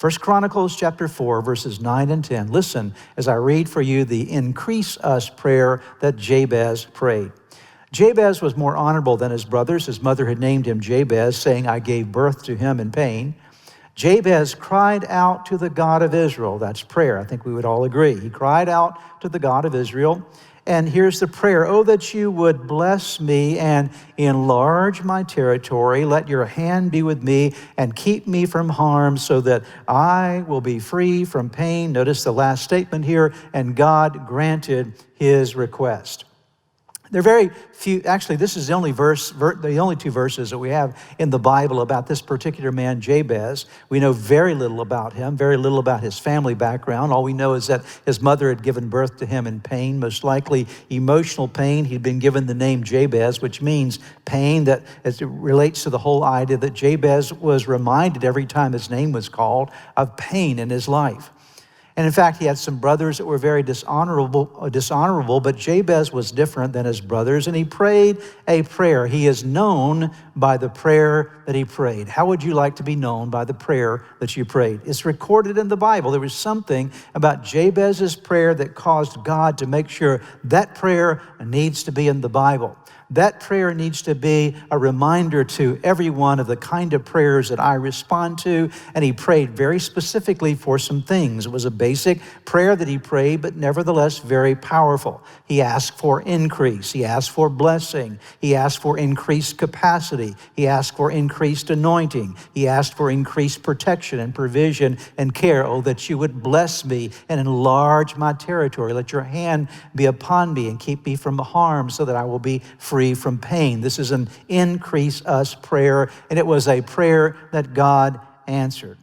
1 Chronicles chapter 4, verses 9 and 10. Listen as I read for you the increase us prayer that Jabez prayed. Jabez was more honorable than his brothers. His mother had named him Jabez, saying, I gave birth to him in pain. Jabez cried out to the God of Israel. That's prayer. I think we would all agree. He cried out to the God of Israel. And here's the prayer. Oh, that you would bless me and enlarge my territory. Let your hand be with me and keep me from harm so that I will be free from pain. Notice the last statement here. And God granted his request. There are very few, actually this is the only two verses that we have in the Bible about this particular man, Jabez. We know very little about him, very little about his family background. All we know is that his mother had given birth to him in pain, most likely emotional pain. He'd been given the name Jabez, which means pain, that as it relates to the whole idea that Jabez was reminded every time his name was called of pain in his life. And in fact, he had some brothers that were very dishonorable, but Jabez was different than his brothers, and he prayed a prayer. He is known by the prayer that he prayed. How would you like to be known by the prayer that you prayed? It's recorded in the Bible. There was something about Jabez's prayer that caused God to make sure that prayer needs to be in the Bible. That prayer needs to be a reminder to everyone of the kind of prayers that I respond to. And he prayed very specifically for some things. It was a basic prayer that he prayed, but nevertheless very powerful. He asked for increase. He asked for blessing. He asked for increased capacity. He asked for increased anointing. He asked for increased protection and provision and care. Oh, that you would bless me and enlarge my territory. Let your hand be upon me and keep me from harm so that I will be free from pain. This is an increase us prayer, and it was a prayer that God answered.